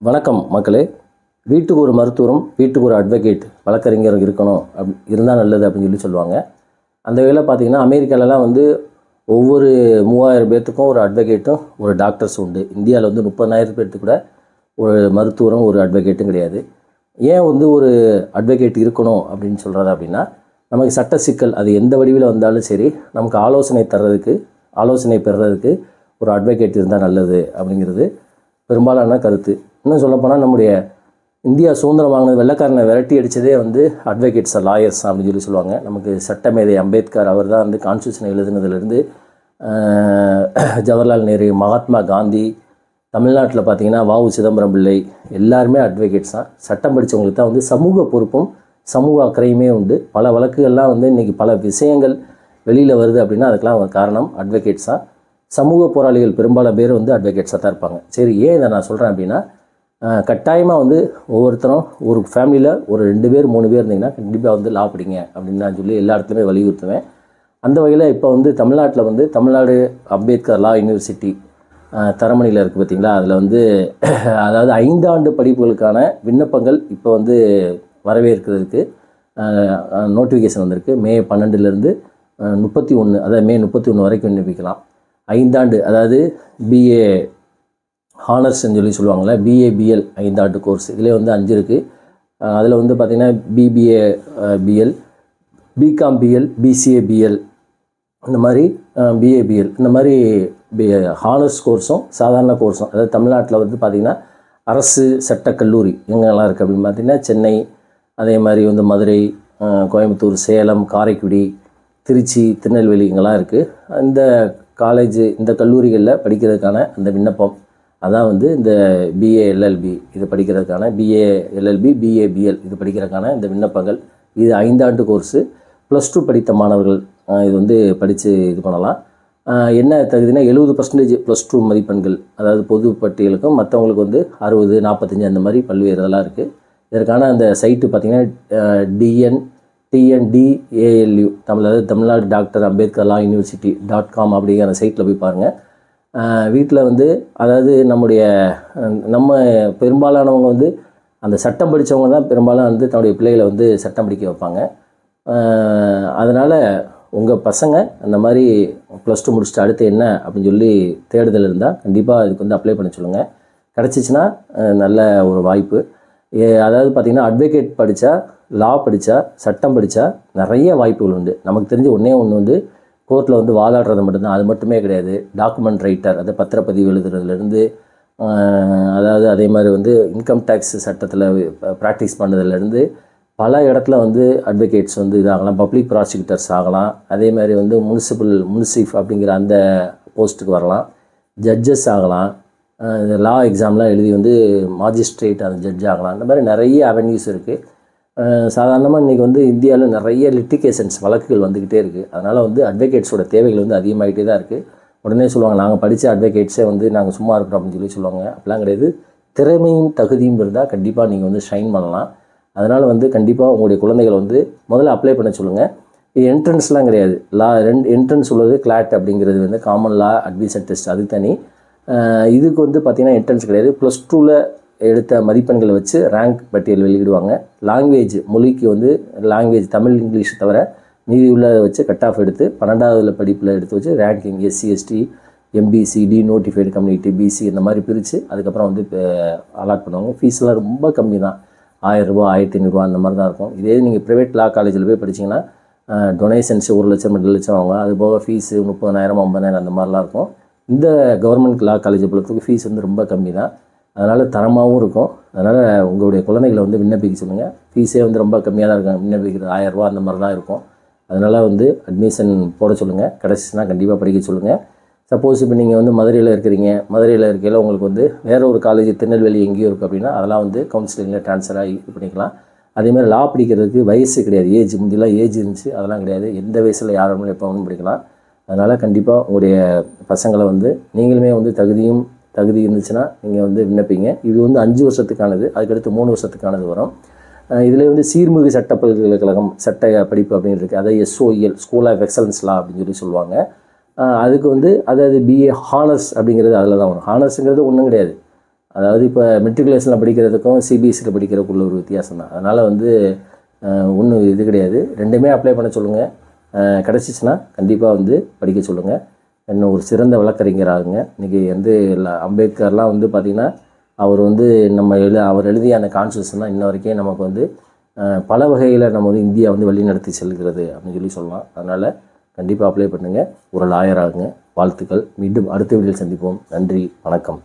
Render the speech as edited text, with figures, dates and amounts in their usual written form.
வணக்கம் மக்களே. வீட்டுக்கு ஒரு மருத்துவரும் வீட்டுக்கு ஒரு அட்வொகேட் வழக்கறிஞரும் இருக்கணும் இருந்தால் நல்லது அப்படின்னு சொல்லுவாங்க. அந்த வகையில் பார்த்திங்கன்னா அமெரிக்காலலாம் ஒவ்வொரு 3000 பேர்த்துக்கும் ஒரு அட்வொகேட்டும் ஒரு டாக்டர்ஸ் உண்டு. இந்தியாவில் 30,000 பேர்த்துக்கு கூட ஒரு மருத்துவரும் ஒரு அட்வொகேட்டும் கிடையாது. ஏன் ஒரு அட்வொகேட் இருக்கணும் அப்படின்னு சொல்கிறது அப்படின்னா, நமக்கு சட்ட சிக்கல் அது எந்த வடிவில் வந்தாலும் சரி, நமக்கு ஆலோசனை பெறுறதுக்கு ஒரு அட்வொகேட் இருந்தால் நல்லது அப்படிங்கிறது பெரும்பாலான கருத்து. இன்னும் சொல்லப்போனால் நம்முடைய இந்தியா சுதந்திரம் வாங்கினது வெள்ளைக்காரனை விரட்டி அடித்ததே அட்வொகேட்ஸ் லாயர்ஸ் அப்படின்னு சொல்லுவாங்க. நமக்கு சட்டமேதை அம்பேத்கர் அவர் தான் கான்ஸ்டியூஷன் எழுதுனதுலேருந்து ஜவஹர்லால் நேரு, மகாத்மா காந்தி, தமிழ்நாட்டில் பார்த்திங்கன்னா வ.உ. சிதம்பரம் பிள்ளை எல்லாருமே அட்வொகேட்ஸ் தான். சட்டம் படித்தவங்களுக்கு தான் சமூக பொறுப்பும் சமூக அக்கறையுமே உண்டு. பல வழக்குகள்லாம் இன்றைக்கி பல விஷயங்கள் வெளியில் வருது அப்படின்னா அதுக்கெலாம் காரணம் அட்வொகேட்ஸ் தான். சமூக போராளிகள் பெரும்பாலான பேர் அட்வொகேட்ஸாக தான் இருப்பாங்க. சரி, ஏன் இதை நான் சொல்கிறேன் அப்படின்னா, கட்டாயமாக ஒவ்வொருத்தரும் ஒரு ஃபேமிலியில் ஒரு 2 பேர் 3 பேர் இருந்தீங்கன்னா கண்டிப்பாக லா படிங்க அப்படின்னு நான் சொல்லி எல்லா இடத்துலையுமே வலியுறுத்துவேன். அந்த வகையில் இப்போ தமிழ்நாட்டில் தமிழ்நாடு அம்பேத்கர் லா யூனிவர்சிட்டி தரமணியில் இருக்குது பார்த்திங்களா. அதில் அதாவது 5 ஆண்டு படிப்புகளுக்கான விண்ணப்பங்கள் இப்போ வரவேற்கிறதுக்கு நோட்டிஃபிகேஷன் வந்திருக்கு. மே 12லேருந்து 31, அதாவது மே 31 வரைக்கும் விண்ணப்பிக்கலாம். 5 ஆண்டு, அதாவது பிஏ ஹானர்ஸ்ன்னு சொல்லுவாங்கள்ல, பிஏ பிஎல் 5 ஆண்டு கோர்ஸ். இதிலே 5 இருக்குது. அதில் பார்த்திங்கன்னா BBA BL, BCom BL, BCA BL, இந்த மாதிரி பிஏ பிஎல், இந்த மாதிரி ஹானர்ஸ் கோர்ஸும் சாதாரண கோர்ஸும். அதாவது தமிழ்நாட்டில் பார்த்திங்கன்னா அரசு சட்டக்கல்லூரி எங்கெல்லாம் இருக்குது அப்படின்னு பார்த்திங்கன்னா சென்னை, அதே மாதிரி மதுரை, கோயம்புத்தூர், சேலம், காரைக்குடி, திருச்சி, திருநெல்வேலி இங்கெல்லாம் இருக்குது. இந்த காலேஜ் இந்த கல்லூரிகளில் படிக்கிறதுக்கான அந்த விண்ணப்பம் அதான் இந்த பிஏ எல்எல்பி இது படிக்கிறதுக்கான, பிஏ எல்எல்பி, பிஏ பிஎல் இது படிக்கிறதுக்கான இந்த விண்ணப்பங்கள். இது 5 ஆண்டு கோர்ஸு. +2 படித்த மாணவர்கள் இது படித்து இது பண்ணலாம். என்ன தகுதினா 70% +2 மதிப்பெண்கள், அதாவது பொது பட்டியலுக்கும் மற்றவங்களுக்கு 60, 45 அந்த மாதிரி பல்வேறு இதெல்லாம் இருக்குது. இதற்கான அந்த சைட்டு பார்த்திங்கன்னா TNDALU அதாவது தமிழ்நாடு டாக்டர் அம்பேத்கர் லா யூனிவர்சிட்டி .com அப்படிங்கிற சைட்டில் போய் பாருங்கள். வீட்டில் அதாவது நம்ம பெரும்பாலானவங்க அந்த சட்டம் படித்தவங்க தான் பெரும்பாலும் தன்னுடைய பிள்ளைகளை சட்டம் படிக்க வைப்பாங்க. அதனால் உங்கள் பசங்க அந்த மாதிரி +2 முடிச்சுட்டு அடுத்து என்ன அப்படின்னு சொல்லி தேடுதல் இருந்தால் கண்டிப்பாக இதுக்கு அப்ளை பண்ண சொல்லுங்கள். கிடச்சிச்சின்னா நல்ல ஒரு வாய்ப்பு. அதாவது பார்த்திங்கன்னா அட்வொகேட் படித்தா, லா படித்தா, சட்டம் படித்தா நிறைய வாய்ப்புகள் உண்டு. நமக்கு தெரிஞ்ச ஒன்று கோர்ட்டில் வாதாடுறது மட்டும்தான், அது மட்டுமே கிடையாது. டாக்குமெண்ட் ரைட்டர், அதை பத்திரப்பதிவு எழுதுறதுலேருந்து, அதாவது அதே மாதிரி இன்கம் டேக்ஸ் சட்டத்தில் ப்ராக்டிஸ் பண்ணதுலேருந்து பல இடத்துல அட்வொகேட்ஸ் இதாகலாம். பப்ளிக் ப்ராசிக்யூட்டர்ஸ் ஆகலாம். அதே மாதிரி முனிசிஃப் அப்படிங்கிற அந்த போஸ்ட்டுக்கு வரலாம். ஜட்ஜஸ் ஆகலாம். லா எக்ஸாம்லாம் எழுதி மாஜிஸ்ட்ரேட் அந்த ஜட்ஜ் ஆகலாம். இந்த மாதிரி நிறைய அவென்யூஸ் இருக்குது. சாதாரணமாக இன்றைக்கி இந்தியாவில் நிறைய லிட்டிகேஷன்ஸ் வழக்குகள் வந்துக்கிட்டே இருக்குது. அதனால் அட்வொகேட்ஸோட தேவைகள் அதிகமாகிட்டே தான் இருக்குது. உடனே சொல்லுவாங்க, நாங்கள் படித்த அட்வொகேட்ஸே நாங்கள் சும்மா இருக்கிறோம் அப்படின்னு சொல்லுவாங்க. அப்படிலாம் கிடையாது. திறமையும் தகுதியும் இருந்தால் கண்டிப்பாக நீங்கள் ஷைன் பண்ணலாம். அதனால் கண்டிப்பாக உங்களுடைய குழந்தைகள் முதல்ல அப்ளை பண்ண சொல்லுங்கள். இது என்ட்ரன்ஸ்லாம் கிடையாது. லா என்ட்ரன்ஸ் உள்ளது கிளாட் அப்படிங்கிறது காமன் லா அட்மிஷன் டெஸ்ட், அது தனி. இதுக்கு பார்த்திங்கன்னா என்ட்ரன்ஸ் கிடையாது. +2ல் எடுத்த மதிப்பெண்களை வச்சு ரேங்க் பட்டியல் வெளியிடுவாங்க. லாங்குவேஜ் மொழிக்கு லாங்குவேஜ் தமிழ், இங்கிலீஷ் தவிர மீதி உள்ள வச்சு கட் ஆஃப் எடுத்து 12வது படிப்பில் எடுத்து வச்சு ranking SC ST MBC denotified community BC இந்த மாதிரி பிரித்து அதுக்கப்புறம் அலாட் பண்ணுவாங்க. ஃபீஸ்லாம் ரொம்ப கம்மி தான். 1000 ரூபா, 1500 அந்த மாதிரி தான் இருக்கும். இதே நீங்கள் ப்ரைவேட் லா காலேஜில் போய் படிச்சிங்கன்னா டொனேஷன்ஸ் 1 லட்சம் 2 லட்சம் ஆகும். அது போக ஃபீஸு 30,000 50,000 அந்த மாதிரிலாம் இருக்கும். இந்த கவர்மெண்ட் லா காலேஜை பொறுத்தவரைக்கும் ஃபீஸ் ரொம்ப கம்மி தான். அதனால் தரமாகவும் இருக்கும். அதனால் உங்களுடைய குழந்தைகளை விண்ணப்பிக்க சொல்லுங்கள். ஃபீஸே ரொம்ப கம்மியாக தான் இருக்கும். விண்ணப்பிக்கிறது 1000 ரூபா அந்த மாதிரி தான் இருக்கும். அதனால் அட்மிஷன் போட சொல்லுங்கள். கிடச்சிச்சின்னா கண்டிப்பாக படிக்க சொல்லுங்கள். சப்போஸ் இப்போ நீங்கள் மதுரையில் இருக்கிறீங்க, மதுரையில் இருக்கையில் உங்களுக்கு வேறு ஒரு காலேஜ் திருநெல்வேலி எங்கேயோ இருக்குது அப்படின்னா அதெல்லாம் கவுன்சிலிங்கில் ட்ரான்ஸ்ஃபர் ஆகி இது பண்ணிக்கலாம். அதேமாதிரி லா படிக்கிறதுக்கு வயசு கிடையாது. ஏஜ் முந்திலாம் ஏஜ் இருந்துச்சு, அதெல்லாம் கிடையாது. எந்த வயசில் யார் வேணாலும் எப்போ வேணும் படிக்கலாம். அதனால் கண்டிப்பாக உங்களுடைய பசங்களை நீங்களுமே தகுதி இருந்துச்சுன்னா நீங்கள் விண்ணப்பிங்க. இது 5 வருஷத்துக்கானது. அதுக்கடுத்து 3 வருஷத்துக்கானது வரும். இதில் சீர்மிகு சட்ட பல்கலைக்கழகம் சட்ட படிப்பு அப்படின்னு இருக்குது. அதாவது SOEL, ஸ்கூல் ஆஃப் எக்ஸலன்ஸ் லா அப்படின்னு சொல்லுவாங்க. அதுக்கு அதாவது பிஏ ஹானர்ஸ் அப்படிங்கிறது அதில் தான் வரும். ஹானர்ஸுங்கிறது ஒன்றும் கிடையாது. அதாவது இப்போ மெட்ரிகுலேஷனில் படிக்கிறதுக்கும் சிபிஎஸ்சியில் படிக்கிறதுக்குள்ள ஒரு வித்தியாசம் தான். அதனால் வந்து ஒன்றும் இது கிடையாது. ரெண்டுமே அப்ளை பண்ண சொல்லுங்கள். கிடச்சிச்சின்னா கண்டிப்பாக வந்து படிக்க சொல்லுங்கள். இன்னும் ஒரு சிறந்த வழக்கறிஞர் ஆகுங்க. இன்றைக்கி வந்து அம்பேத்கர்லாம் வந்து பார்த்திங்கன்னா அவர் வந்து அவர் எழுதிய அந்த கான்ஸ்டியூஷன் தான் இன்ன வரைக்கும் நமக்கு வந்து பல வகையில் நம்ம வந்து இந்தியா வந்து வழி நடத்தி செல்கிறது அப்படின்னு சொல்லலாம். அதனால் கண்டிப்பாக அப்ளை பண்ணுங்கள். ஒரு லாயர் ஆகுங்க. வாழ்த்துக்கள். மீண்டும் அடுத்த வீடியோவில் சந்திப்போம். நன்றி, வணக்கம்.